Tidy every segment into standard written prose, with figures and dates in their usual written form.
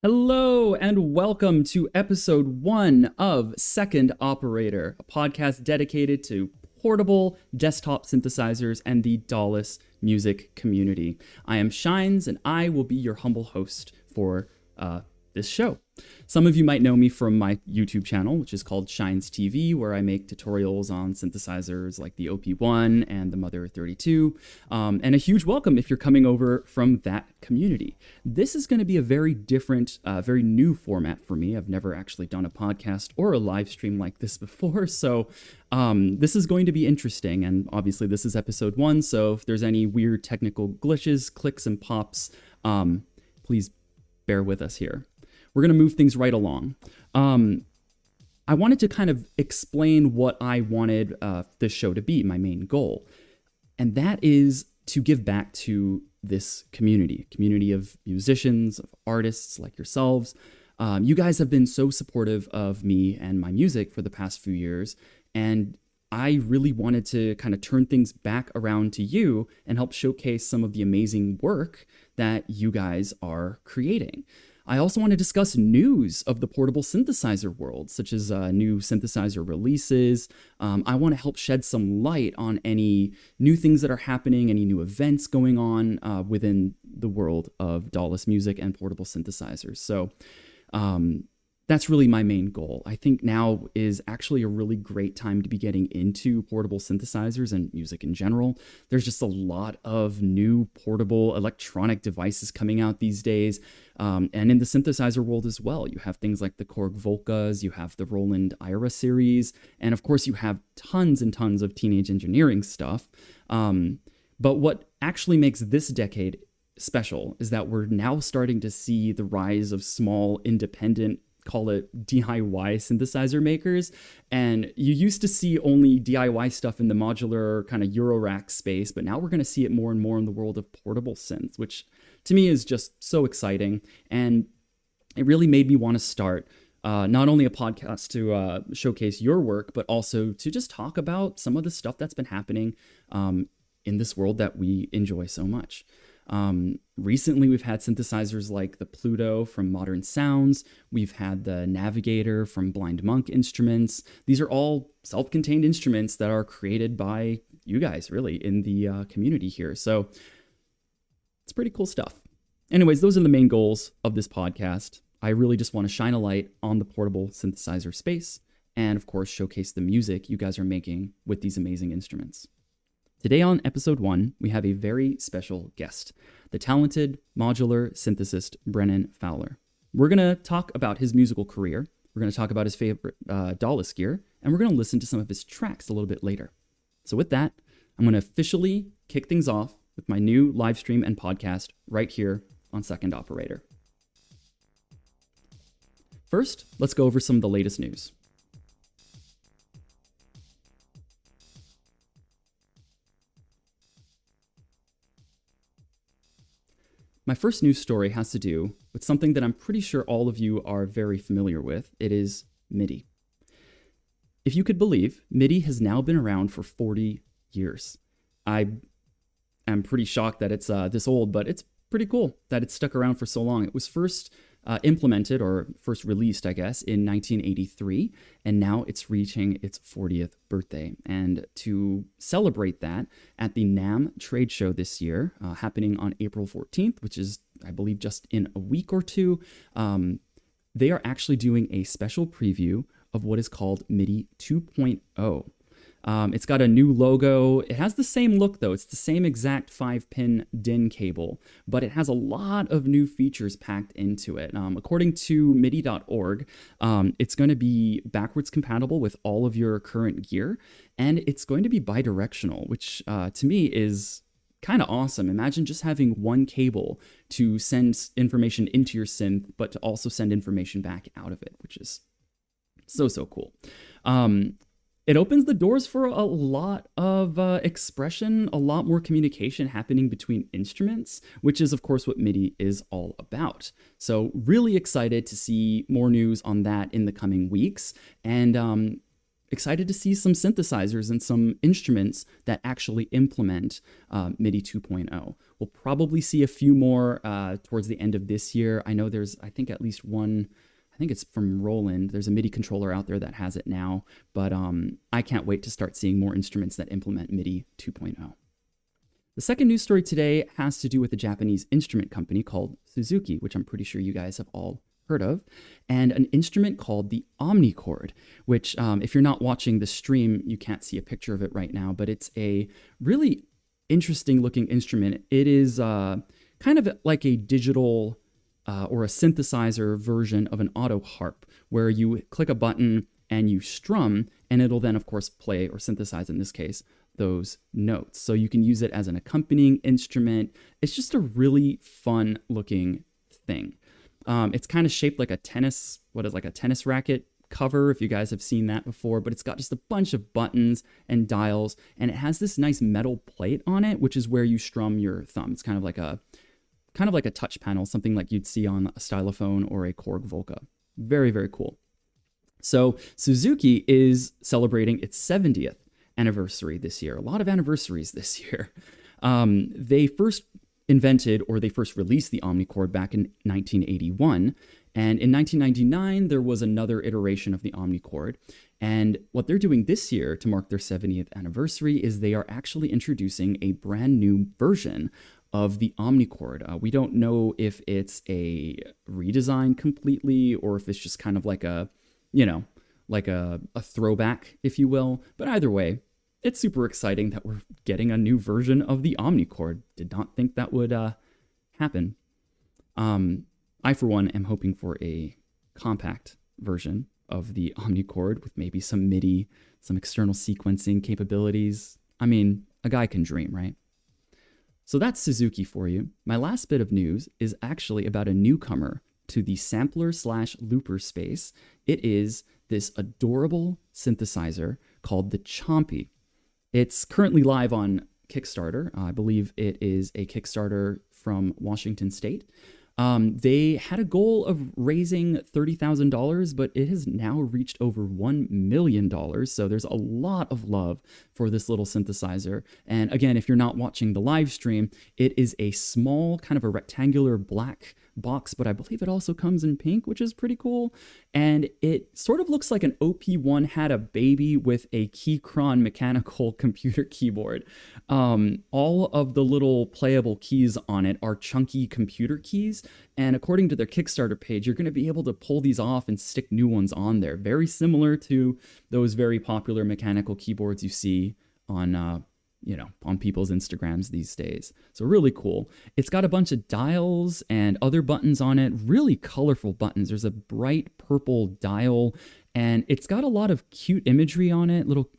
Hello and welcome to episode 1 of Second Operator, a podcast dedicated to portable desktop synthesizers and the DAWless music community. I am Shines and I will be your humble host for this show. Some of you might know me from my YouTube channel, which is called Shines TV, where I make tutorials on synthesizers like the OP1 and the Mother 32. And a huge welcome if you're coming over from that community. This is going to be a very different, very new format for me. I've never actually done a podcast or a live stream like this before, so this is going to be interesting. And obviously this is episode 1, so if there's any weird technical glitches, clicks, and pops, please bear with us here. We're going to move things right along. I wanted to kind of explain what I wanted this show to be, my main goal. And that is to give back to this community of musicians, of artists like yourselves. You guys have been so supportive of me and my music for the past few years. And I really wanted to kind of turn things back around to you and help showcase some of the amazing work that you guys are creating. I also want to discuss news of the portable synthesizer world, such as new synthesizer releases. I want to help shed some light on any new things that are happening, any new events going on within the world of DAWless music and portable synthesizers. So that's really my main goal. I think now is actually a really great time to be getting into portable synthesizers and music in general. There's just a lot of new portable electronic devices coming out these days. And in the synthesizer world as well, you have things like the Korg Volcas, you have the Roland Ira series, and of course you have tons and tons of teenage engineering stuff. But what actually makes this decade special is that we're now starting to see the rise of small, independent, call it DIY synthesizer makers. And you used to see only DIY stuff in the modular kind of Eurorack space, but now we're going to see it more and more in the world of portable synths, which to me is just so exciting. And it really made me want to start not only a podcast to showcase your work, but also to just talk about some of the stuff that's been happening in this world that we enjoy so much. Recently, we've had synthesizers like the Pluto from Modern Sounds. We've had the Navigator from Blind Monk Instruments. These are all self-contained instruments that are created by you guys, really, in the community here. So it's pretty cool stuff. Anyways, those are the main goals of this podcast. I really just want to shine a light on the portable synthesizer space and, of course, showcase the music you guys are making with these amazing instruments. Today on episode 1, we have a very special guest, the talented modular synthesist Brennan Fowler. We're going to talk about his musical career, we're going to talk about his favorite DAWless gear, and we're going to listen to some of his tracks a little bit later. So with that, I'm going to officially kick things off with my new live stream and podcast right here on Second Operator. First, let's go over some of the latest news. My first news story has to do with something that I'm pretty sure all of you are very familiar with. It is MIDI. If you could believe, MIDI has now been around for 40 years. I am pretty shocked that it's this old, but it's pretty cool that it's stuck around for so long. It was first implemented, or first released, I guess, in 1983, and now it's reaching its 40th birthday. And to celebrate that, at the NAMM trade show this year, happening on April 14th, which is, I believe, just in a week or two, they are actually doing a special preview of what is called MIDI 2.0. It's got a new logo. It has the same look, though. It's the same exact 5-pin DIN cable, but it has a lot of new features packed into it. According to MIDI.org, it's going to be backwards compatible with all of your current gear, and it's going to be bidirectional, which to me is kind of awesome. Imagine just having one cable to send information into your synth, but to also send information back out of it, which is so cool. It opens the doors for a lot of expression, a lot more communication happening between instruments, which is, of course, what MIDI is all about. So really excited to see more news on that in the coming weeks. And excited to see some synthesizers and some instruments that actually implement MIDI 2.0. We'll probably see a few more towards the end of this year. I know there's, I think, at least one. I think it's from Roland. There's a MIDI controller out there that has it now, but I can't wait to start seeing more instruments that implement MIDI 2.0. The second news story today has to do with a Japanese instrument company called Suzuki, which I'm pretty sure you guys have all heard of, and an instrument called the Omnichord, which if you're not watching the stream, you can't see a picture of it right now, but it's a really interesting looking instrument. It is kind of like a digital or a synthesizer version of an auto harp, where you click a button and you strum, and it'll then, of course, play or synthesize, in this case, those notes. So you can use it as an accompanying instrument. It's just a really fun looking thing. It's kind of shaped like a tennis racket cover, if you guys have seen that before, but it's got just a bunch of buttons and dials, and it has this nice metal plate on it, which is where you strum your thumb. It's kind of like a touch panel, something like you'd see on a stylophone or a Korg Volca. Very, very cool. So Suzuki is celebrating its 70th anniversary this year. A lot of anniversaries this year. They first released the Omnichord back in 1981. And in 1999, there was another iteration of the Omnichord. And what they're doing this year to mark their 70th anniversary is they are actually introducing a brand new version of the Omnichord. We don't know if it's a redesign completely or if it's just kind of like a throwback, if you will. But either way, it's super exciting that we're getting a new version of the Omnichord. Did not think that would happen. I, for one, am hoping for a compact version of the Omnichord with maybe some MIDI, some external sequencing capabilities. I mean, a guy can dream, right? So that's Suzuki for you. My last bit of news is actually about a newcomer to the sampler/looper space. It is this adorable synthesizer called the Chompy. It's currently live on Kickstarter. I believe it is a Kickstarter from Washington State. They had a goal of raising $30,000, but it has now reached over $1 million. So there's a lot of love for this little synthesizer. And again, if you're not watching the live stream, it is a small kind of a rectangular black box, but I believe it also comes in pink, which is pretty cool. And it sort of looks like an OP1 had a baby with a Keychron mechanical computer keyboard. All of the little playable keys on it are chunky computer keys. And according to their Kickstarter page, you're going to be able to pull these off and stick new ones on there. Very similar to those very popular mechanical keyboards you see on people's Instagrams these days. So really cool. It's got a bunch of dials and other buttons on it, really colorful buttons. There's a bright purple dial, and it's got a lot of cute imagery on it, little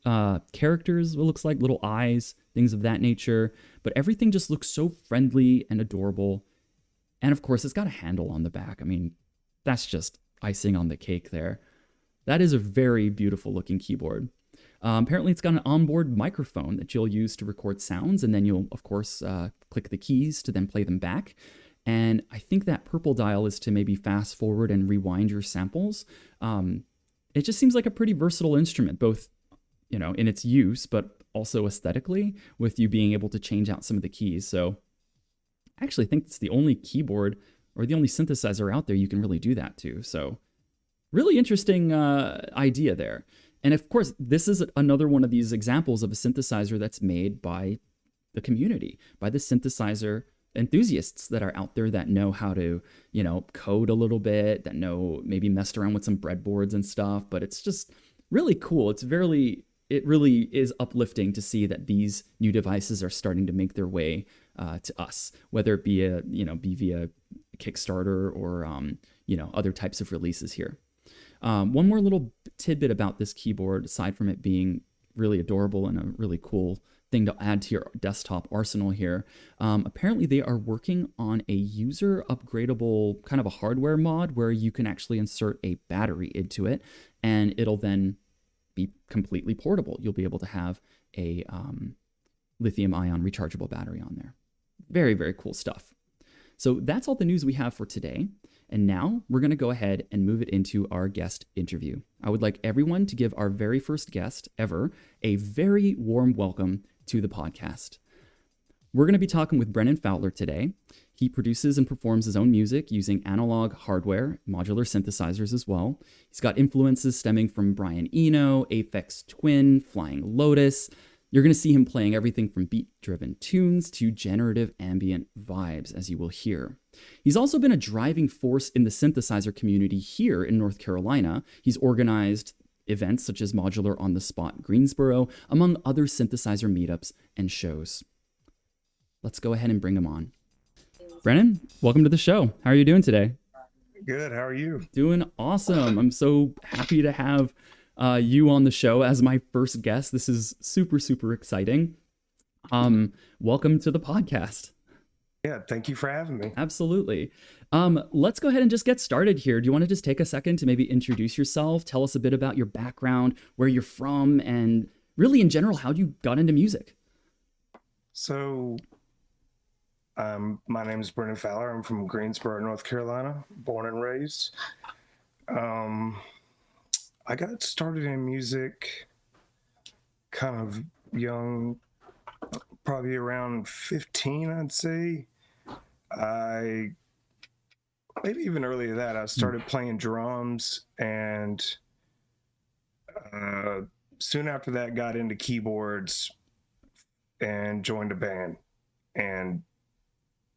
characters, it looks like little eyes, things of that nature. But everything just looks so friendly and adorable. And of course, it's got a handle on the back. I mean, that's just icing on the cake there. That is a very beautiful looking keyboard. Apparently, it's got an onboard microphone that you'll use to record sounds, and then you'll, of course, click the keys to then play them back. And I think that purple dial is to maybe fast forward and rewind your samples. It just seems like a pretty versatile instrument, both, in its use, but also aesthetically, with you being able to change out some of the keys. So I actually think it's the only keyboard or the only synthesizer out there you can really do that to. So really interesting idea there. And of course, this is another one of these examples of a synthesizer that's made by the community, by the synthesizer enthusiasts that are out there that know how to, code a little bit, that know maybe messed around with some breadboards and stuff. But it's just really cool. It really is uplifting to see that these new devices are starting to make their way to us, whether it be via Kickstarter or other types of releases here. One more little tidbit about this keyboard, aside from it being really adorable and a really cool thing to add to your desktop arsenal here. Apparently they are working on a user upgradable kind of a hardware mod where you can actually insert a battery into it, and it'll then be completely portable. You'll be able to have a lithium ion rechargeable battery on there. Very, very cool stuff. So that's all the news we have for today. And now we're going to go ahead and move it into our guest interview. I would like everyone to give our very first guest ever a very warm welcome to the podcast. We're going to be talking with Brennan Fowler today. He produces and performs his own music using analog hardware, modular synthesizers as well. He's got influences stemming from Brian Eno, Aphex Twin, Flying Lotus. You're going to see him playing everything from beat-driven tunes to generative ambient vibes, as you will hear. He's also been a driving force in the synthesizer community here in North Carolina. He's organized events such as Modular on the Spot Greensboro, among other synthesizer meetups and shows. Let's go ahead and bring him on. Brennan, welcome to the show. How are you doing today? Good. How are you? Doing awesome. I'm so happy to have you on the show as my first guest. This is super, super exciting. Welcome to the podcast. Yeah, thank you for having me. Absolutely. Let's go ahead and just get started here. Do you want to just take a second to maybe introduce yourself, tell us a bit about your background, where you're from, and really in general, how you got into music? So, my name is Brennan Fowler. I'm from Greensboro, North Carolina, born and raised. I got started in music kind of young, probably around 15, I'd say. Maybe even earlier than that, I started playing drums, and soon after that got into keyboards and joined a band. And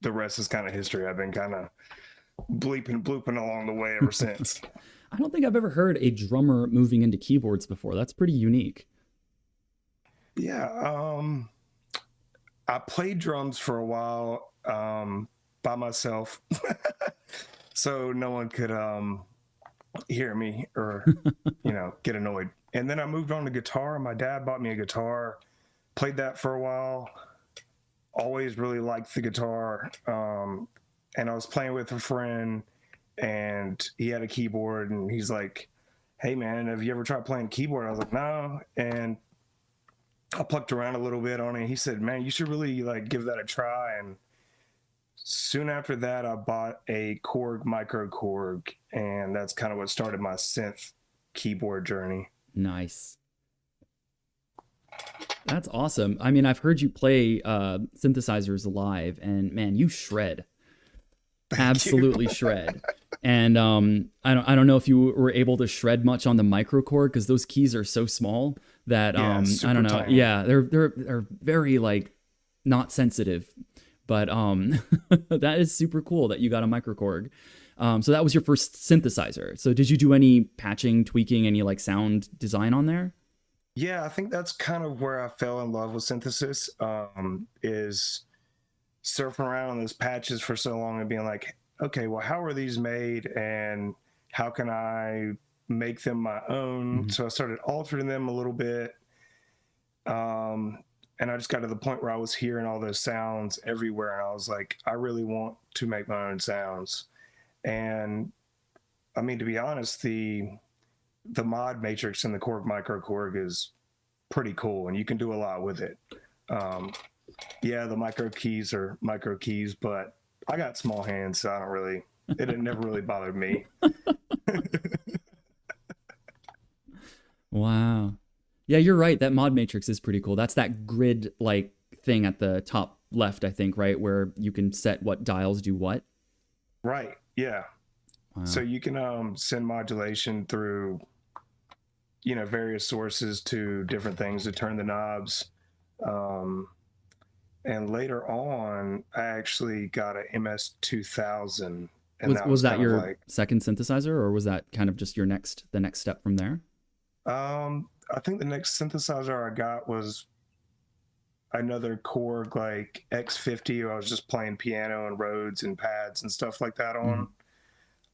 the rest is kind of history. I've been kind of blooping along the way ever since. I don't think I've ever heard a drummer moving into keyboards before. That's pretty unique. Yeah. I played drums for a while by myself. So no one could hear me or, get annoyed. And then I moved on to guitar. My dad bought me a guitar, played that for a while. Always really liked the guitar. And I was playing with a friend, and he had a keyboard, and he's like, "Hey man, have you ever tried playing keyboard?" I was like, "No." And I plucked around a little bit on it. He said, "Man, you should really give that a try." And soon after that, I bought a Korg micro Korg, and that's kind of what started my synth keyboard journey. Nice. That's awesome. I mean, I've heard you play synthesizers live, and man, you shred. Absolutely shred. And I don't know if you were able to shred much on the micro Korg, because those keys are so small that I don't know. Tiny. Yeah, they're very not sensitive. But that is super cool that you got a micro Korg. So that was your first synthesizer. So did you do any patching, tweaking, any sound design on there? Yeah, I think that's kind of where I fell in love with synthesis, is surfing around on those patches for so long and being like, okay, well, how are these made and how can I make them my own? Mm-hmm. So I started altering them a little bit. And I just got to the point where I was hearing all those sounds everywhere. And I was like, I really want to make my own sounds. And I mean, to be honest, the mod matrix in the Korg micro Korg is pretty cool, and you can do a lot with it. Yeah, the micro keys are micro keys, but I got small hands, so it never really bothered me. Wow. Yeah, you're right. That mod matrix is pretty cool. That's that grid thing at the top left, I think, right? Where you can set what dials do what. Right. Yeah. Wow. So you can send modulation through various sources to different things to turn the knobs. And later on, I actually got an MS-2000. And was that your second synthesizer, or was that kind of just the next step from there? I think the next synthesizer I got was another Korg X50. I was just playing piano and Rhodes and pads and stuff like that on.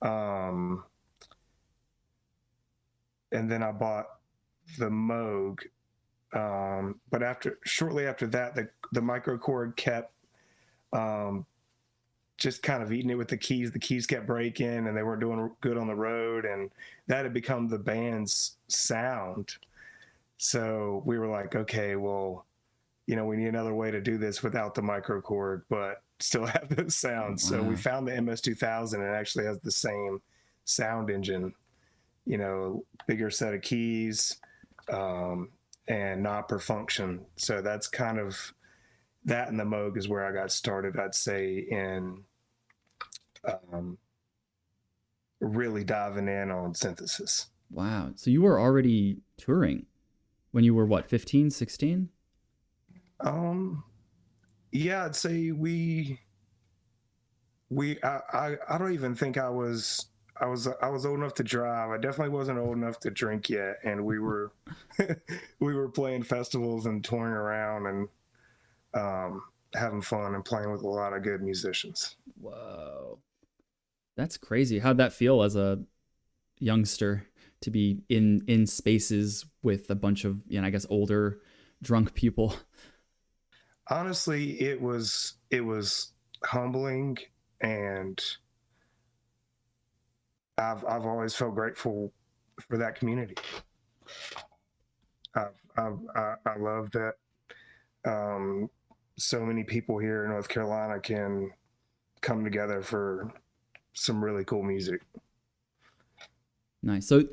Mm-hmm. And then I bought the Moog. But shortly after that, the micro Korg kept just kind of eating it with the keys. The keys kept breaking, and they weren't doing good on the road, and that had become the band's sound. So we were like, okay, well, we need another way to do this without the microchord, but still have those sounds. So we Wow. found the MS-2000, and it actually has the same sound engine, bigger set of keys, um, and knob per function. So that's kind of that, and the Moog is where I got started, I'd say, in um, really diving in on synthesis. Wow. So you were already touring when you were what, 15, 16? Um, yeah, I'd say I don't even think I was old enough to drive. I definitely wasn't old enough to drink yet, and we were we were playing festivals and touring around and having fun and playing with a lot of good musicians. Whoa. That's crazy. How'd that feel as a youngster to be in spaces with a bunch of, I guess older drunk people? Honestly, it was humbling, and I've always felt grateful for that community. I love that um, so many people here in North Carolina can come together for some really cool music. Nice. So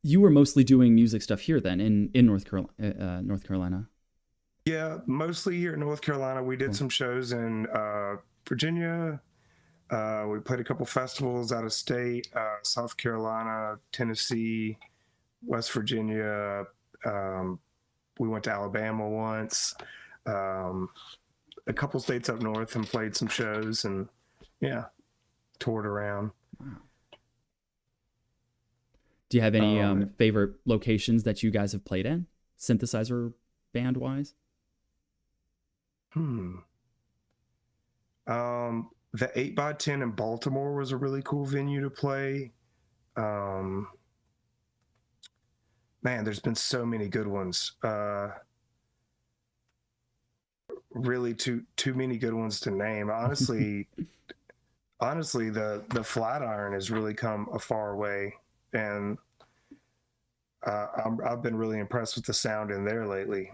you were mostly doing music stuff here then in North Carolina, North Carolina. Yeah, mostly here in North Carolina. We did Cool. some shows in Virginia. We played a couple festivals out of state, South Carolina, Tennessee, West Virginia. Um, we went to Alabama once, um, a couple states up north, and played some shows, and yeah, toured around. Wow. Do you have any Um, favorite locations that you guys have played in, synthesizer band wise? hmm. The 8x10 in Baltimore was a really cool venue to play. Um, Man, there's been so many good ones. Really, too many good ones to name. Honestly, the Flatiron has really come a far way, and I've been really impressed with the sound in there lately.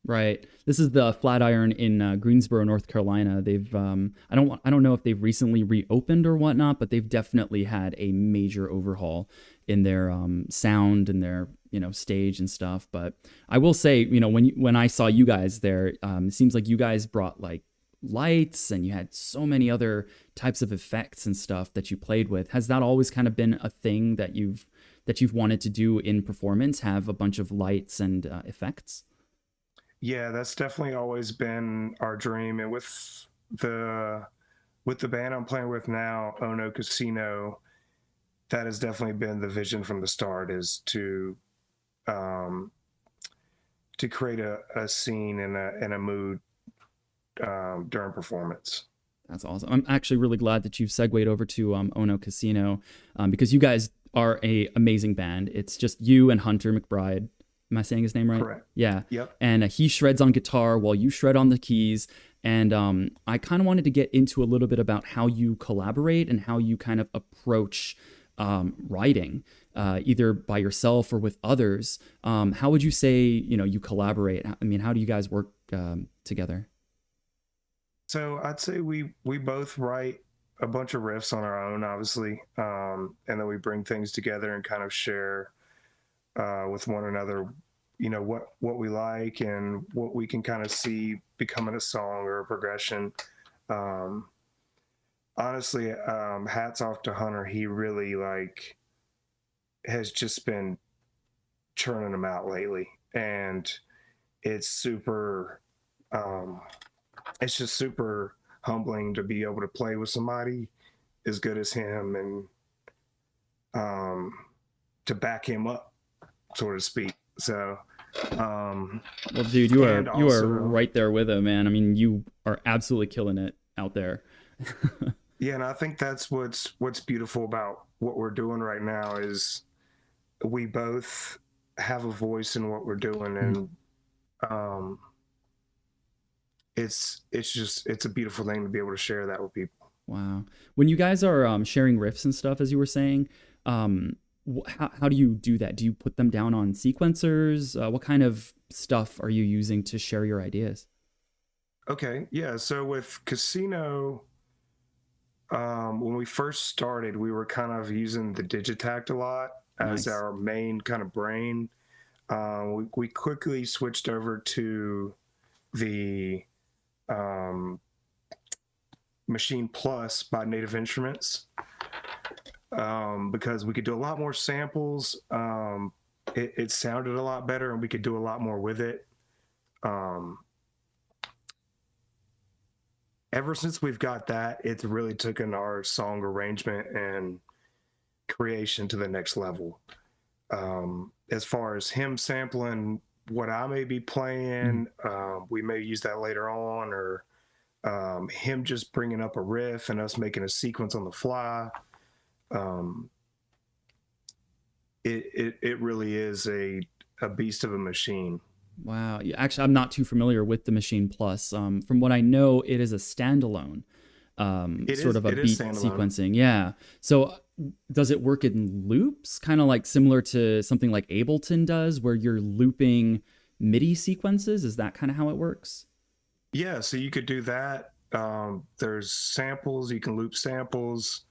Right. This is the Flatiron in Greensboro, North Carolina. They've I don't know if they've recently reopened or whatnot, but they've definitely had a major overhaul in their sound and their stage and stuff. But I will say, when I saw you guys there, it seems like you guys brought like lights and you had so many other types of effects and stuff that you played with. Has that always kind of been a thing that you've wanted to do in performance? Have a bunch of lights and effects? Yeah, that's definitely always been our dream. And the with the band I'm playing with now, Ono Casino, that has definitely been the vision from the start, is um, to create a scene and a mood during performance. That's awesome. I'm actually really glad that you've segued over to Ono Casino, because you guys are a amazing band. It's just you and Hunter McBride. Am I saying his name right? Correct. Yeah. Yep. And he shreds on guitar while you shred on the keys. And I kind of wanted to get into a little bit about how you collaborate and how you kind of approach writing, either by yourself or with others. How would you say, you collaborate? I mean, how do you guys work together? So I'd say we both write a bunch of riffs on our own, obviously, and then we bring things together and kind of share with one another, what we like and what we can kind of see becoming a song or a progression. Um, Honestly, hats off to Hunter. He really like has just been churning them out lately, and it's super. Um, it's just super humbling to be able to play with somebody as good as him, and um, to back him up, so to speak. So, um, Well, dude, and you are also, right there with him, man. I mean, you are absolutely killing it out there. yeah, and I think that's what's beautiful about what we're doing right now is we both have a voice in what we're doing, and um, it's a beautiful thing to be able to share that with people. Wow. When you guys are sharing riffs and stuff, as you were saying, um, How do you do that? Do you put them down on sequencers? What kind of stuff are you using to share your ideas? Okay, yeah. So with Casino, when we first started, we were kind of using the Digitact a lot as Nice. our main kind of brain. We quickly switched over to the um, Machine Plus by Native Instruments, because we could do a lot more samples. It sounded a lot better, and we could do a lot more with it. Um, Ever since we've got that, it's really taken our song arrangement and creation to the next level. As far as him sampling what I may be playing, we may use that later on, or him just bringing up a riff and us making a sequence on the fly. Um, it really is a beast of a machine. Wow. Yeah, actually, I'm not too familiar with the Machine Plus. From what I know, it is a standalone, sort of a It is beat standalone. sequencing. Yeah. So does it work in loops, kind of like similar to something like Ableton does, where you're looping MIDI sequences? Is that kind of how it works? Yeah, so you could do that. There's samples, you can loop samples.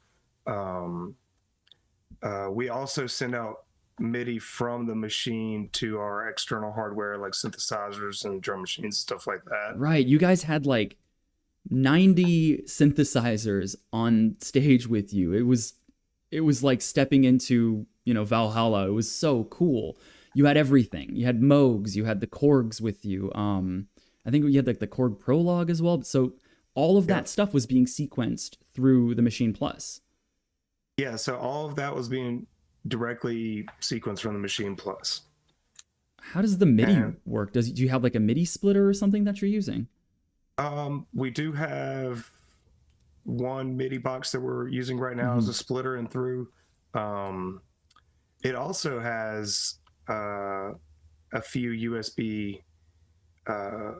Um, we also send out MIDI from the machine to our external hardware like synthesizers and drum machines, stuff like that. Right. You guys had like 90 synthesizers on stage with you. It was like stepping into, Valhalla. It was so cool. You had everything. You had Moogs, you had the Korgs with you. I think you had like the Korg Prologue as well. So all of that Yep. stuff was being sequenced through the Machine Plus. Yeah, so all of that was being directly sequenced from the Machine Plus. How does the MIDI And work? Do you have like a MIDI splitter or something that you're using? we do have one MIDI box that we're using right now as Hmm. a splitter and through. Um, it also has a few uh,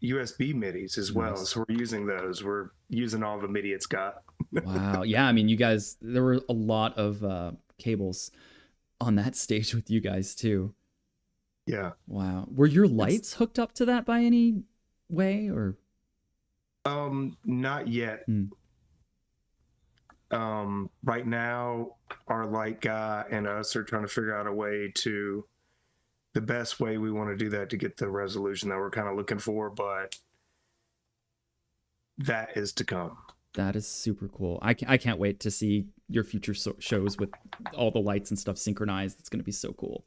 USB MIDIs as well. Nice. So we're using those. We're using all the MIDI it's got. Wow. Yeah. I mean, you guys, there were a lot of cables on that stage with you guys too. Yeah. Wow. Were your It's lights hooked up to that by any way or? not yet. Hmm. Right now our light guy and us are trying to figure out a way to the best way we want to do that to get the resolution that we're kind of looking for, but that is to come. That is super cool. I can't wait to see your future shows with all the lights and stuff synchronized. It's going to be so cool.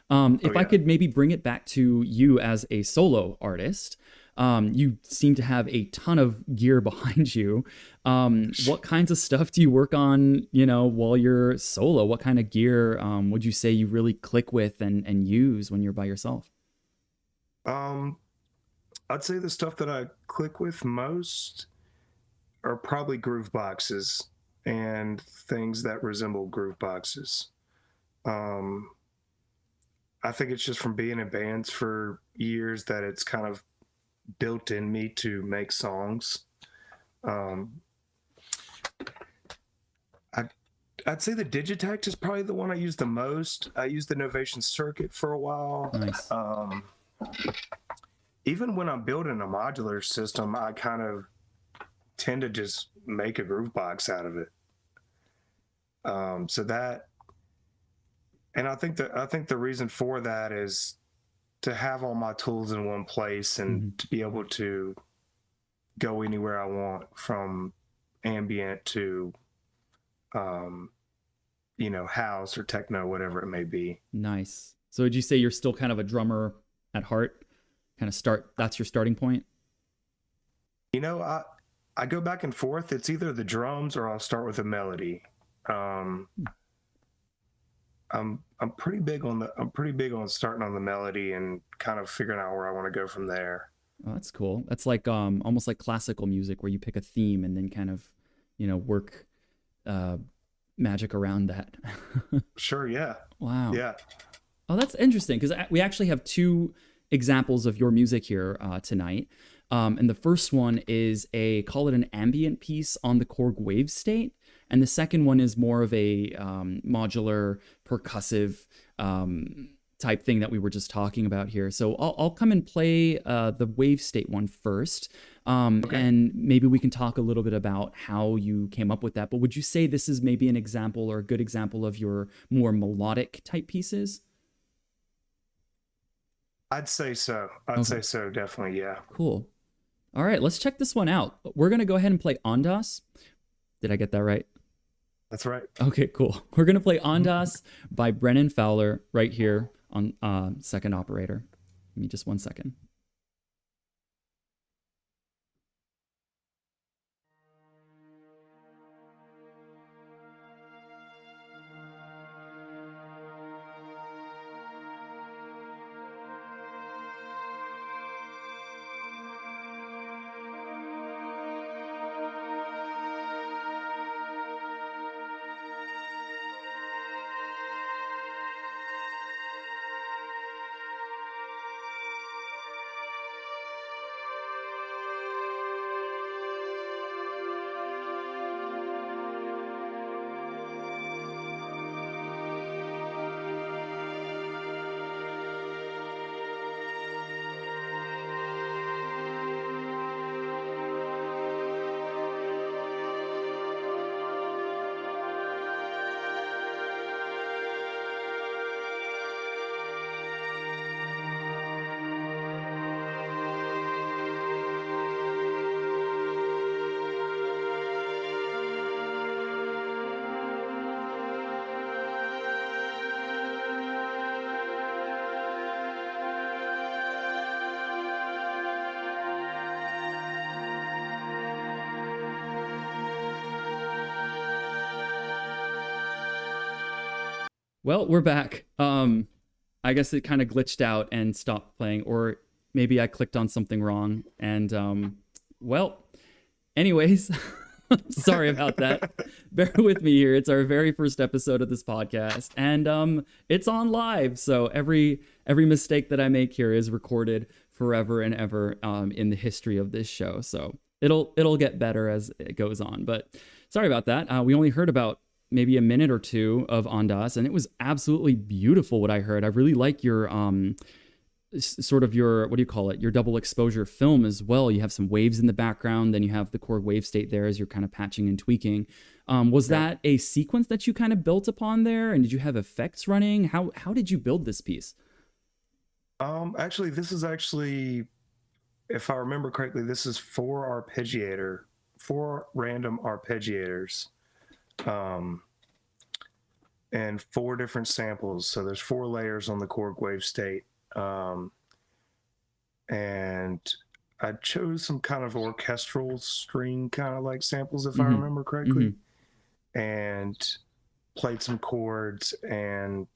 Oh If I yeah. could maybe bring it back to you as a solo artist, you seem to have a ton of gear behind you. What kinds of stuff do you work on, while you're solo? What kind of gear would you say you really click with and use when you're by yourself? Um, I'd say the stuff that I click with most are probably groove boxes and things that resemble groove boxes. Um, I think it's just from being in bands for years that it's kind of built in me to make songs. Um, I, I'd say the Digitact is probably the one I use the most. I used the Novation Circuit for a while. Nice. Even when I'm building a modular system, I kind of tend to just make a groove box out of it. So that, and I think the reason for that is to have all my tools in one place and Mhm. to be able to go anywhere I want, from ambient to um, house or techno, whatever it may be. Nice. So would you say you're still kind of a drummer at heart? Kind of that's your starting point? You know, I go back and forth. It's either the drums or I'll start with a melody. Um, I'm pretty big on starting on the melody and kind of figuring out where I want to go from there. Oh, that's cool. That's like almost like classical music where you pick a theme and then kind of, work uh magic around that. Sure, yeah. Wow. Yeah. Oh, that's interesting because we actually have two examples of your music here tonight. And the first one is call it an ambient piece on the Korg Wave State. and the second one is more of a modular percussive type thing that we were just talking about here. So I'll come and play the wave state one first, Okay. and maybe we can talk a little bit about how you came up with that. But would you say this is maybe an example or a good example of your more melodic type pieces? I'd say so. I'd Okay, say so, definitely. Yeah. cool. All right, let's check this one out. We're going to go ahead and play Ondas. Did I get that right? That's right. Okay, cool. We're going to play Mhm. Ondas by Brennan Fowler right here on Second Operator. Give me just 1 second. Well, we're back. I guess it kind of glitched out and stopped playing, or maybe I clicked on something wrong. And well, anyways, sorry about that. Bear with me here. It's our very first episode of this podcast, and it's on live. So every mistake that I make here is recorded forever and ever in the history of this show. So it'll get better as it goes on. But sorry about that. We only heard about maybe a minute or two of Ondas, and it was absolutely beautiful what I heard. I really like your sort of your, what do you call it, your double exposure film as well. You have some waves in the background, then you have the chord wave state there as you're kind of patching and tweaking. Was Yeah. that a sequence that you kind of built upon there, and did you have effects running? How did you build this piece? Actually, this is actually, if I remember correctly, this is four random arpeggiators, um, and four different samples. So there's four layers on the chord wave state. And I chose some kind of orchestral string kind of like samples, if I Mm-hmm. remember Mm-hmm. correctly, and played some chords and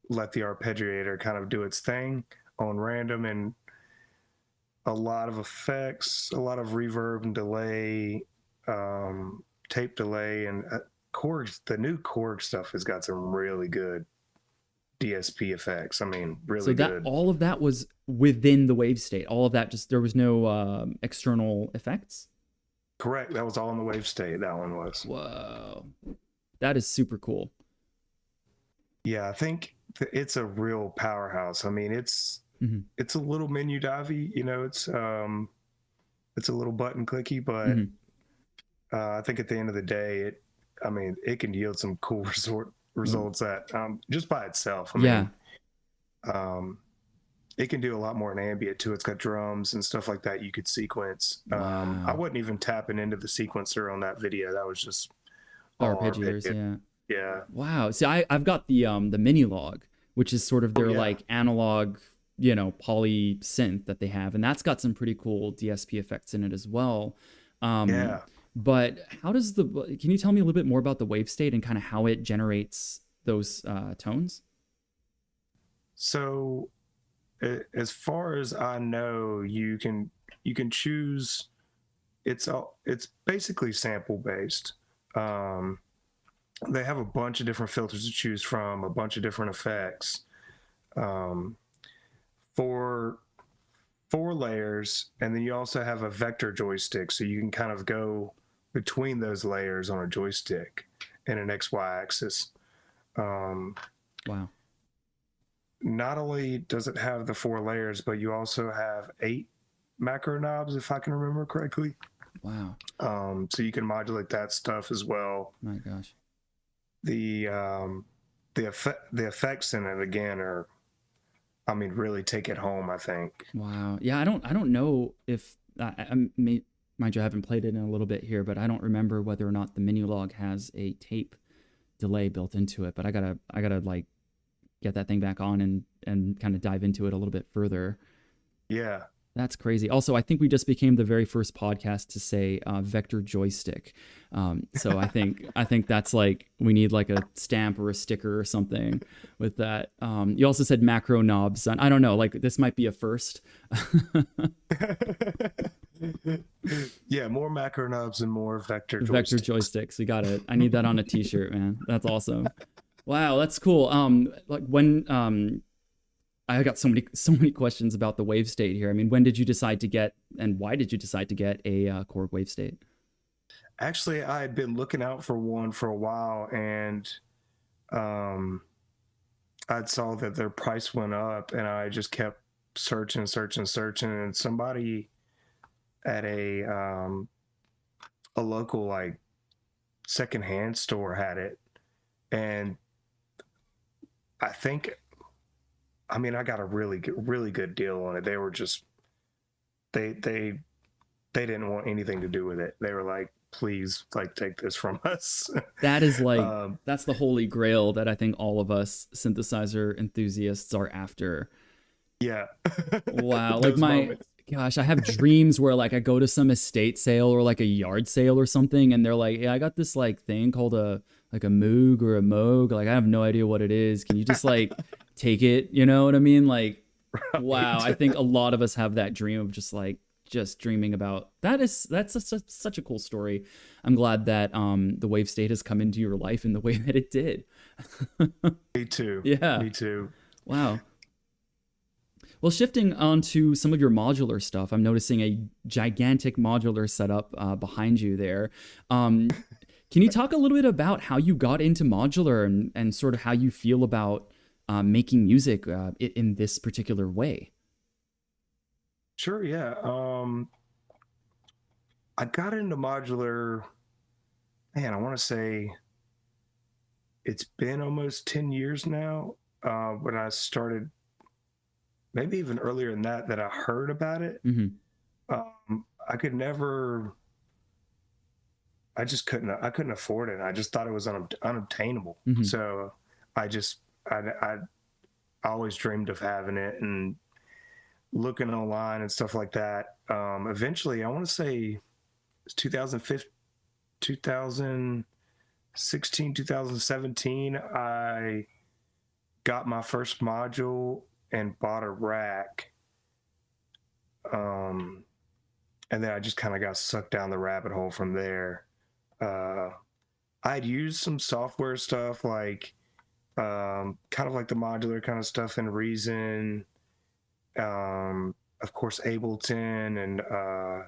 let the arpeggiator kind of do its thing on random, and a lot of effects, a lot of reverb and delay, tape delay, and chords. The new chord stuff has got some really good DSP effects. I mean, So really that good. all of that was within the wave state. All of that, just there was no external effects. Correct. That was all in the wave state. That one was. Whoa, that is super cool. Yeah, I think it's a real powerhouse. I mean, Mm-hmm. it's a little menu divey, it's a little button clicky, but Mm-hmm. I think at the end of the day, it can yield some cool results that just by itself. Yeah. Um, it can do a lot more in ambient too. It's got drums and stuff like that you could sequence. I Wow. wasn't even tapping into the sequencer on that video. That was just The all arpeggiators, arpeggio. yeah. Yeah. Wow. See, I've got the mini log, which is sort of Oh their yeah. like analog, poly synth that they have, and that's got some pretty cool DSP effects in it as well. Um, Yeah. but how does the can you tell me a little bit more about the wave state and kind of how it generates those tones? So as far as I know, you can choose. It's basically sample based. Um, they have a bunch of different filters to choose from, a bunch of different effects. Um, for four layers, and then you also have a vector joystick, so you can kind of go between those layers on a joystick and an XY axis. Wow. Not only does it have the 4 layers, but you also have 8 macro knobs, if I can remember correctly. Wow. So you can modulate that stuff as well. My gosh. The effects in it again are, I mean, really take it home, I think. Wow. Yeah, I don't know if mind you, I haven't played it in a little bit here, but I don't remember whether or not the Minilog has a tape delay built into it. But I gotta like get that thing back on and kind of dive into it a little bit further. Yeah. That's crazy. Also, I think we just became the very first podcast to say vector joystick. So I think that's like, we need like a stamp or a sticker or something with that. You also said macro knobs. I don't know, like this might be a first. Yeah, more macro knobs and more vector joysticks. Vector joysticks. We got it. I need that on a t-shirt, man. That's awesome. Wow, that's cool. Like when I got so many questions about the wave state here. I mean, when did you decide to get, and why did you decide to get a Korg wave state? Actually, I had been looking out for one for a while, and I saw that their price went up, and I just kept searching, and somebody at a local like secondhand store had it, and I mean, I got a really good deal on it. They were just, they didn't want anything to do with it. They were like, please, like, take this from us. That is like, that's the holy grail that I think all of us synthesizer enthusiasts are after. Yeah. Wow. Like gosh, I have dreams where like I go to some estate sale or like a yard sale or something, and they're like, yeah, I got this like thing called a Moog or a Moog. Like, I have no idea what it is. Can you just like take it? You know what I mean? Like, right. Wow. I think a lot of us have that dream of just dreaming about that. That's such a cool story. I'm glad that the wave state has come into your life in the way that it did. Me too. Yeah. Me too. Wow. Well, shifting on to some of your modular stuff, I'm noticing a gigantic modular setup behind you there. Can you talk a little bit about how you got into modular and sort of how you feel about making music in this particular way? Sure, yeah. I got into modular, man, I want to say it's been almost 10 years now when I started, maybe even earlier than that I heard about it. Mm-hmm. I could never, I couldn't afford it. I just thought it was unobtainable. Mm-hmm. So I always dreamed of having it and looking online and stuff like that. Eventually, I want to say it's 2016, 2017, I got my first module and bought a rack. And then I just kind of got sucked down the rabbit hole from there. I'd used some software stuff like kind of like the modular kind of stuff in Reason, of course Ableton, and a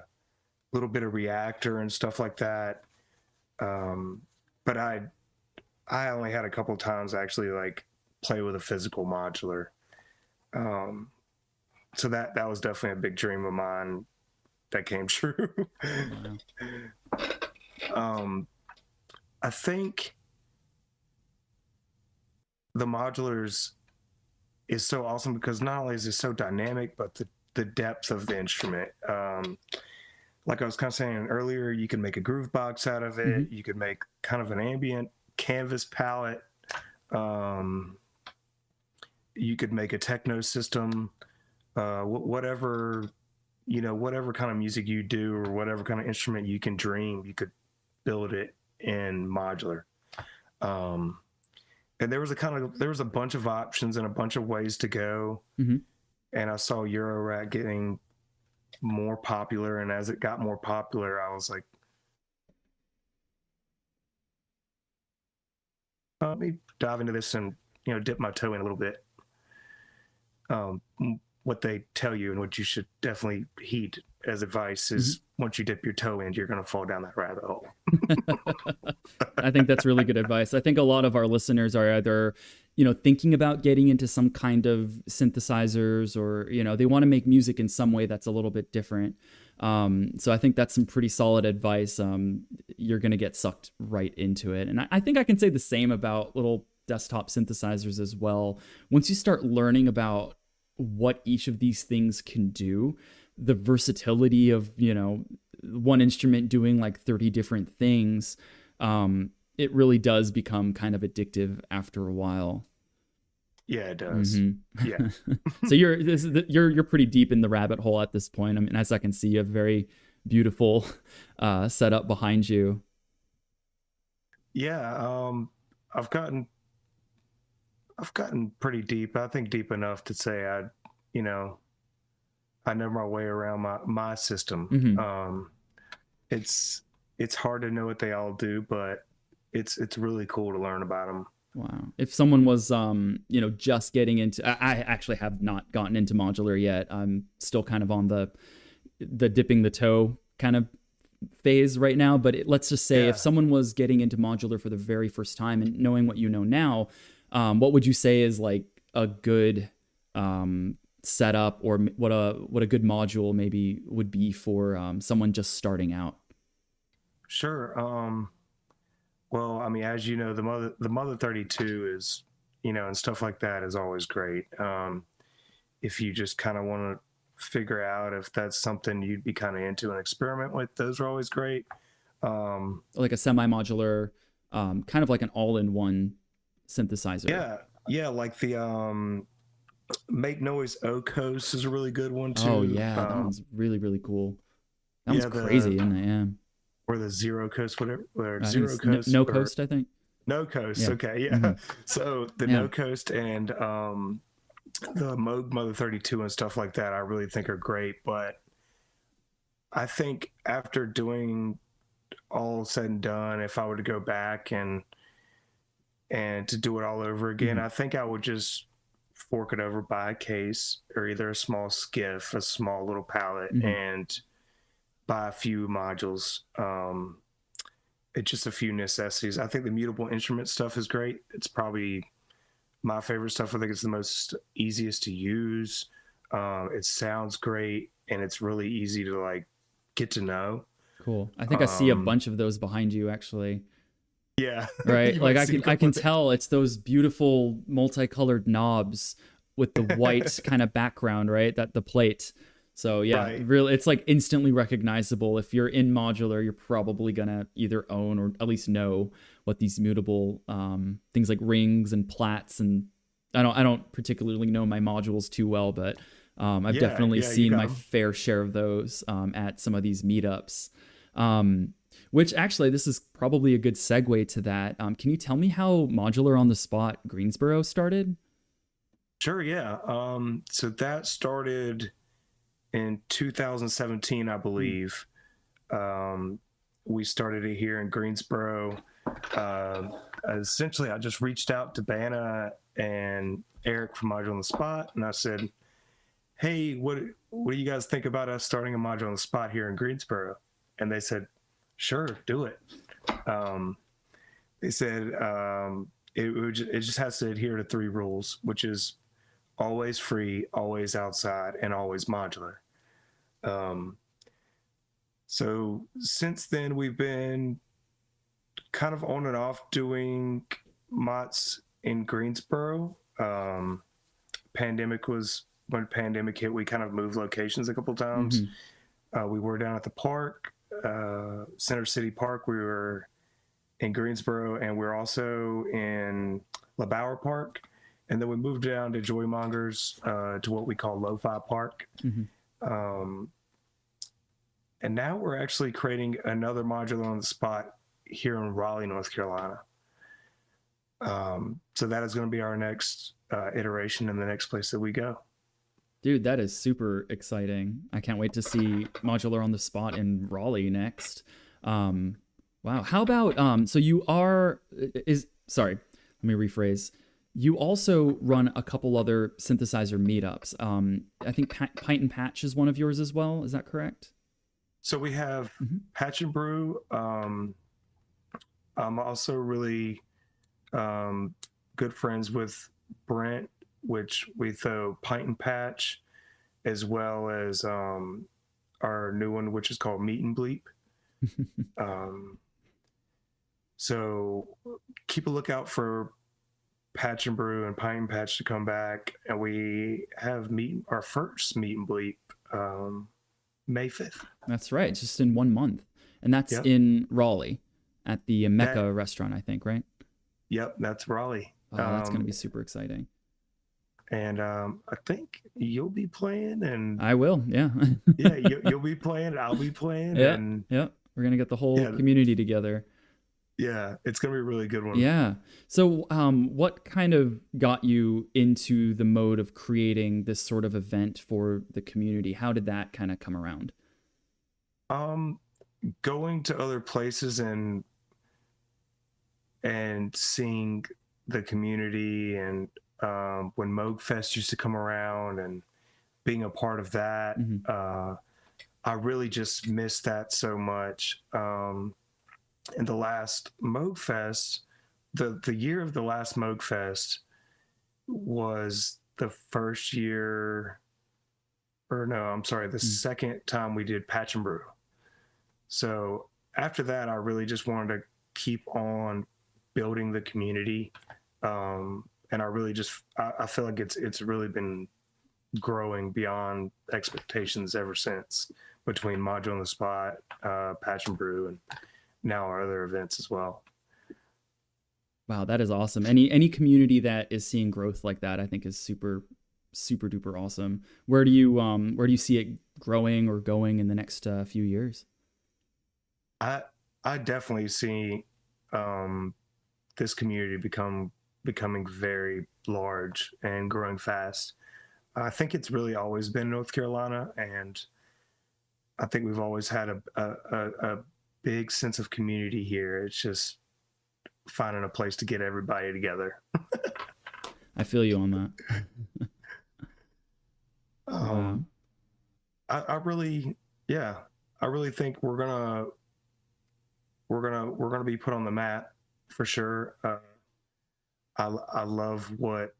little bit of Reactor and stuff like that. But I only had a couple of times actually like play with a physical modular. So that was definitely a big dream of mine that came true. Wow. I think the modulars is so awesome because not only is it so dynamic, but the depth of the instrument. Like I was kind of saying earlier, you can make a groove box out of it. Mm-hmm. You could make kind of an ambient canvas palette. You could make a techno system, whatever kind of music you do or whatever kind of instrument you can dream, you could build it in modular. And there was a bunch of options and a bunch of ways to go. Mm-hmm. And I saw Eurorack getting more popular, and as it got more popular, I was like, let me dive into this and dip my toe in a little bit. What they tell you and what you should definitely heed as advice is once you dip your toe in, you're going to fall down that rabbit hole. I think that's really good advice. I think a lot of our listeners are either, you know, thinking about getting into some kind of synthesizers, or, you know, they want to make music in some way that's a little bit different. So I think that's some pretty solid advice. You're going to get sucked right into it. And I think I can say the same about little desktop synthesizers as well. Once you start learning about what each of these things can do, the versatility of, you know, one instrument doing like 30 different things, it really does become kind of addictive after a while. Yeah, it does. Yeah. So you're pretty deep in the rabbit hole at this point. I mean, as I can see, you have a very beautiful setup behind you. Yeah, I've gotten pretty deep. I think deep enough to say you know, I know my way around my system. It's hard to know what they all do, but it's really cool to learn about them. Wow. If someone was, you know, just getting into, I actually have not gotten into modular yet. I'm still kind of on the dipping the toe kind of phase right now. But let's just say if someone was getting into modular for the very first time and knowing what you know now, what would you say is like a good setup, or what a good module maybe would be for someone just starting out? Sure. Well, I mean, as you know, the Mother 32 is, you know, and stuff like that is always great. If you just kind of want to figure out if that's something you'd be kind of into and experiment with, those are always great. Like a semi-modular, kind of like an all-in-one synthesizer. Yeah, like the Make Noise O-Coast is a really good one too. Oh yeah, that one's really, really cool. That one's crazy, isn't it? Yeah. Or the Zero Coast, whatever. Zero Coast. No Coast, I think. No Coast, yeah. Okay, yeah. So the No Coast and the Moog Mother 32 and stuff like that, I really think are great. But I think after doing all said and done, if I were to go back and to do it all over again, I think I would just fork it over, buy a case or either a small skiff, a small little palette, and buy a few modules. It's just a few necessities. I think the mutable instrument stuff is great. It's probably my favorite stuff. I think it's the most easiest to use. It sounds great, and it's really easy to like get to know. Cool. I think I see a bunch of those behind you, actually. Yeah. Right. Like I can tell it's those beautiful multicolored knobs with the white kind of background, right? That the plate. So yeah, really, it's like instantly recognizable. If you're in modular, you're probably gonna either own or at least know what these mutable things like rings and plats, and I don't particularly know my modules too well, but I've definitely seen my fair share of those at some of these meetups. Which actually, this is probably a good segue to that. Can you tell me how Modular on the Spot Greensboro started? Sure, yeah. So that started in 2017, I believe. We started it here in Greensboro. Essentially, I just reached out to Banna and Eric from Modular on the Spot, and I said, hey, what do you guys think about us starting a Modular on the Spot here in Greensboro? And they said, sure, do it. They said it just has to adhere to 3 rules, which is always free, always outside, and always modular. So since then, we've been kind of on and off doing mods in Greensboro. When pandemic hit, we kind of moved locations a couple times. We were down at the park, Center City Park. We were in Greensboro, and we're also in LeBauer Park. And then we moved down to Joymongers, to what we call Lo-Fi Park. And now we're actually creating another Modular on the Spot here in Raleigh, North Carolina. So that is going to be our next iteration and the next place that we go. Dude, that is super exciting. I can't wait to see Modular on the Spot in Raleigh next. Wow. How about, so you are, sorry, let me rephrase. You also run a couple other synthesizer meetups. I think Pint and Patch is one of yours as well. Is that correct? So we have Patch and Brew, I'm also really good friends with Brent, which we throw Pint and Patch, as well as our new one, which is called Meet and Bleep. Um, so keep a lookout for Patch and Brew and Pint and Patch to come back, and we have our first Meet and Bleep May 5th. That's right, just in 1 month, and that's Yep. in Raleigh at the Mecca restaurant, I think, right? Yep, that's Raleigh. Oh, that's going to be super exciting. And I think you'll be playing, and I will, yeah. yeah, you'll be playing, I'll be playing, Yeah, and yeah. We're going to get the whole community together. Yeah, it's going to be a really good one. Yeah. So what kind of got you into the mode of creating this sort of event for the community? How did that kind of come around? Going to other places and seeing the community, and when Moog Fest used to come around and being a part of that, I really just missed that so much. In the last Moog Fest, the year of the last Moog Fest was the first year, or no, I'm sorry, the second time we did Patch and Brew. So after that, I really just wanted to keep on building the community. And I really just, I feel like it's really been growing beyond expectations ever since, between Module on the Spot, Patch and Brew, and now our other events as well. Wow, that is awesome. Any community that is seeing growth like that, I think, is super duper awesome. Where do you see it growing or going in the next few years? I definitely see this community becoming very large and growing fast. I think it's really always been North Carolina, and I think we've always had a big sense of community here. It's just finding a place to get everybody together. I feel you on that. Wow. I really think we're gonna be put on the map for sure. I love what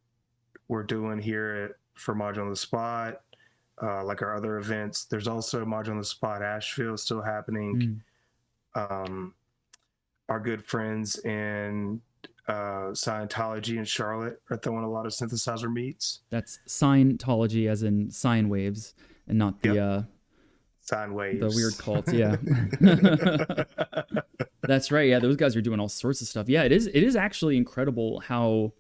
we're doing here for Module on the Spot, like our other events. There's also Module on the Spot Asheville still happening. Our good friends in Scientology in Charlotte are throwing a lot of synthesizer meets. That's Scientology, as in sine waves, and not the sine waves, the weird cult. Yeah. That's right. Yeah, those guys are doing all sorts of stuff. Yeah, it is actually incredible how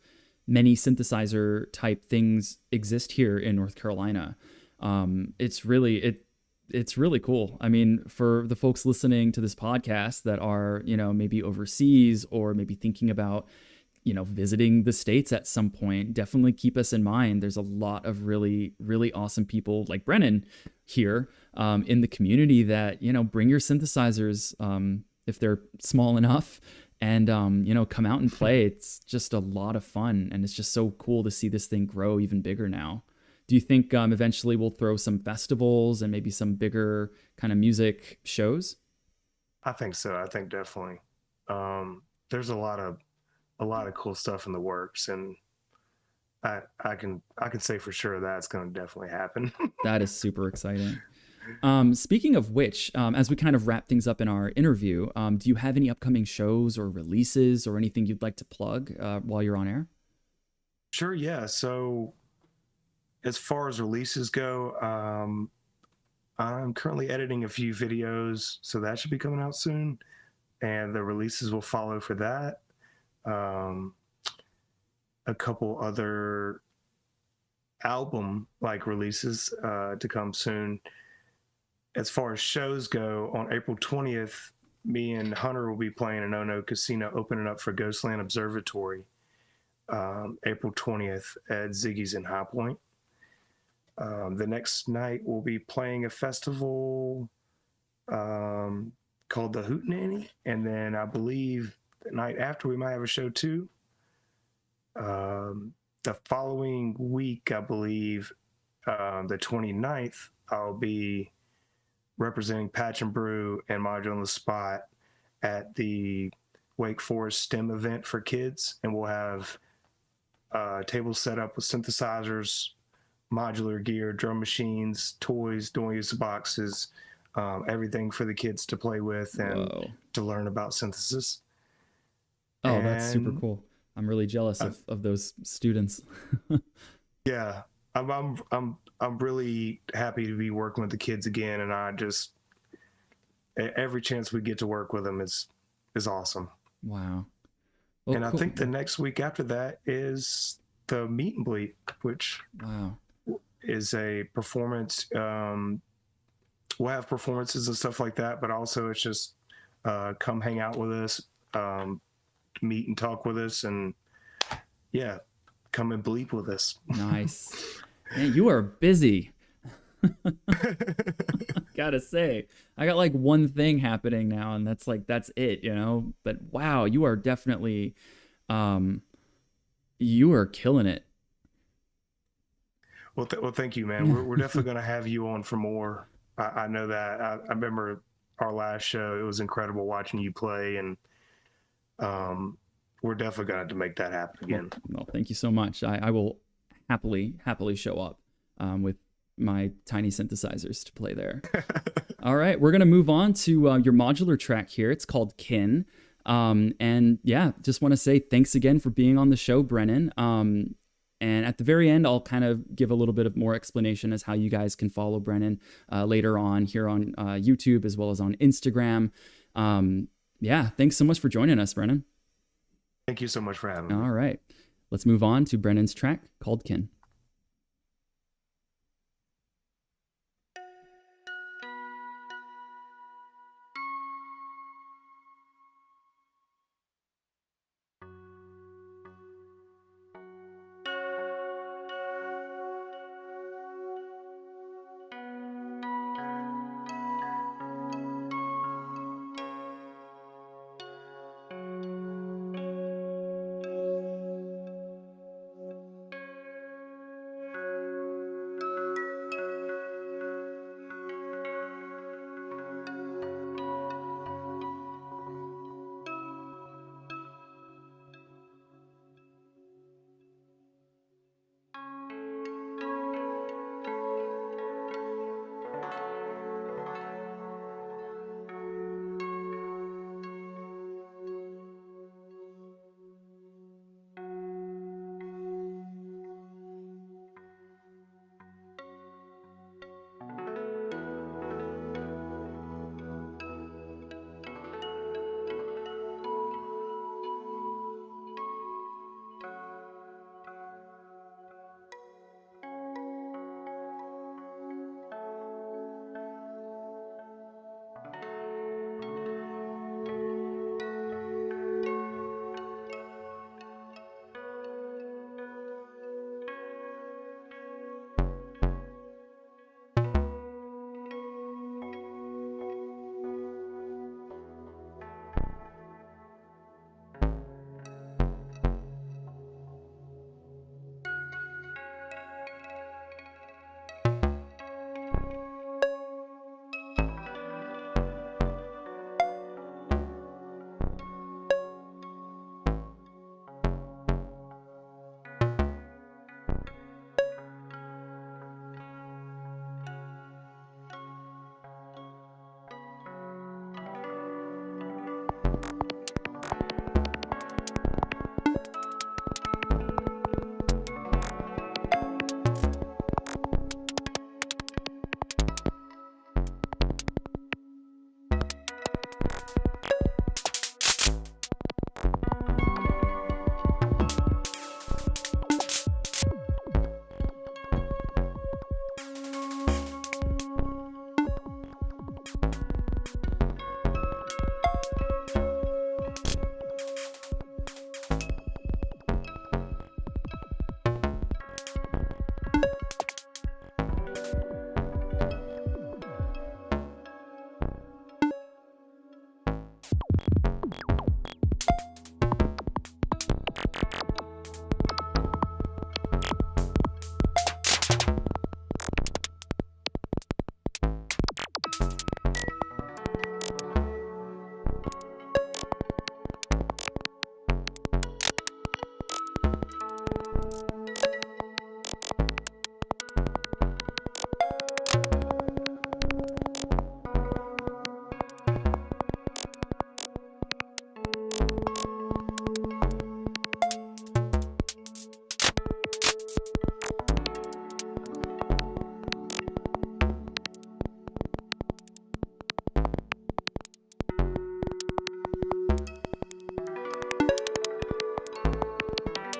many synthesizer type things exist here in North Carolina. It's really cool. I mean, for the folks listening to this podcast that are, maybe overseas or maybe thinking about, visiting the States at some point, definitely keep us in mind. There's a lot of really, really awesome people like Brennan here in the community that, bring your synthesizers if they're small enough, and, come out and play. It's just a lot of fun, and it's just so cool to see this thing grow even bigger now. Do you think eventually we'll throw some festivals and maybe some bigger kind of music shows? I think so. I think definitely. There's a lot of cool stuff in the works, and I can say for sure that's going to definitely happen. That is super exciting. Speaking of which, as we kind of wrap things up in our interview, do you have any upcoming shows or releases or anything you'd like to plug while you're on air? Sure. Yeah. So as far as releases go, I'm currently editing a few videos, so that should be coming out soon, and the releases will follow for that. A couple other album like releases to come soon. As far as shows go, on April 20th, me and Hunter will be playing in Ono Casino, opening up for Ghostland Observatory, April 20th at Ziggy's in High Point. The next night, we'll be playing a festival called the Hootenanny, and then I believe the night after we might have a show too. The following week, I believe, the 29th, I'll be representing Patch and Brew and Module on the Spot at the Wake Forest STEM event for kids, and we'll have tables set up with synthesizers, modular gear, drum machines, toys, dual use boxes, everything for the kids to play with and Whoa. to learn about synthesis. Oh, that's super And cool. I'm really jealous of those students. yeah, I'm really happy to be working with the kids again, and I just every chance we get to work with them is awesome. Wow. Well, And I cool. think the next week after that is the meet and bleed, which Wow. is a performance. We'll have performances and stuff like that, but also it's just come hang out with us, meet and talk with us, and yeah, come and bleep with us. Nice. Man, you are busy. Gotta say, I got like one thing happening now, and that's it, you know. But wow, you are definitely, you are killing it. Well, thank you, man. We're definitely going to have you on for more. I know that. I remember our last show; it was incredible watching you play, and we're definitely going to have to make that happen again. Well, thank you so much. I will happily show up with my tiny synthesizers to play there. All right, we're gonna move on to your modular track here. It's called Kin. And yeah, just want to say thanks again for being on the show, Brennan. And at the very end, I'll kind of give a little bit of more explanation as how you guys can follow Brennan later on here on YouTube as well as on Instagram. Yeah, thanks so much for joining us, Brennan. Thank you so much for having me. All right, let's move on to Brennan's track called Kin.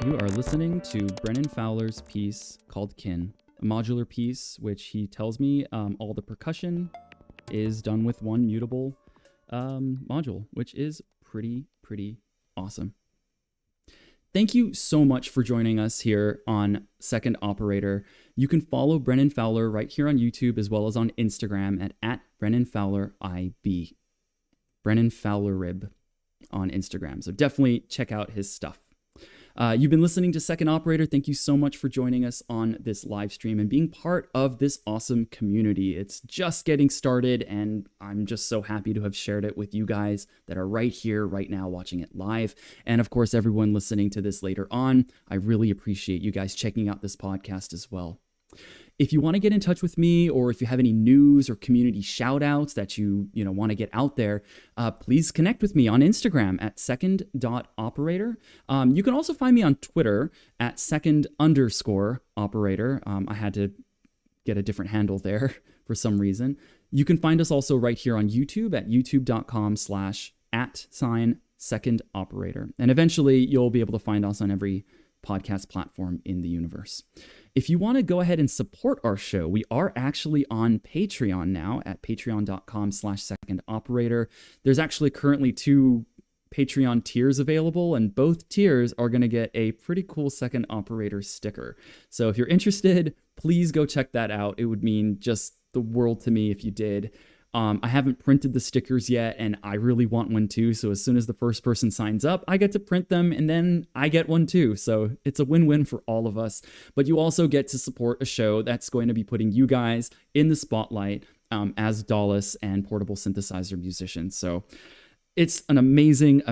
You are listening to Brennan Fowler's piece called Kin, a modular piece which he tells me all the percussion is done with one mutable module, which is pretty awesome. Thank you so much for joining us here on Second Operator. You can follow Brennan Fowler right here on YouTube as well as on Instagram at @BrennanFowlerIB. Brennan Fowler Rib on Instagram. So definitely check out his stuff. You've been listening to Second Operator. Thank you so much for joining us on this live stream and being part of this awesome community. It's just getting started, and I'm just so happy to have shared it with you guys that are right here, right now, watching it live. And of course, everyone listening to this later on, I really appreciate you guys checking out this podcast as well. If you want to get in touch with me, or if you have any news or community shout outs that you want to get out there, please connect with me on Instagram at second.operator. You can also find me on Twitter at second_operator. I had to get a different handle there for some reason. You can find us also right here on YouTube at youtube.com/@secondoperator. And eventually you'll be able to find us on every podcast platform in the universe. If you want to go ahead and support our show, we are actually on Patreon now at patreon.com/secondoperator. There's actually currently 2 Patreon tiers available, and both tiers are going to get a pretty cool Second Operator sticker. So if you're interested, please go check that out. It would mean just the world to me if you did. I haven't printed the stickers yet, and I really want one too. So as soon as the first person signs up, I get to print them, and then I get one too. So it's a win-win for all of us. But you also get to support a show that's going to be putting you guys in the spotlight as DAWless and portable synthesizer musicians. So it's an amazing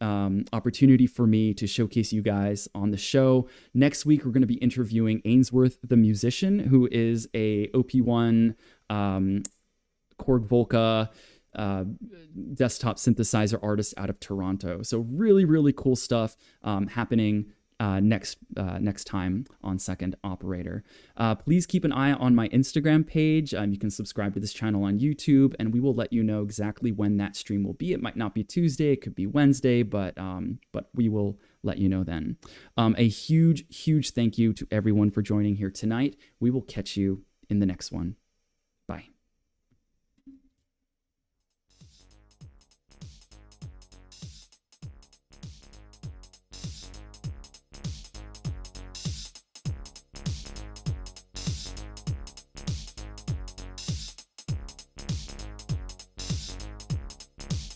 opportunity for me to showcase you guys on the show. Next week, we're going to be interviewing Ainsworth the musician, who is a OP1 Korg Volca desktop synthesizer artist out of Toronto. So really cool stuff happening next time on Second Operator. Please keep an eye on my Instagram page. You can subscribe to this channel on YouTube, and we will let you know exactly when that stream will be. It might not be Tuesday, it could be Wednesday, but we will let you know then. A huge thank you to everyone for joining here tonight. We will catch you in the next one.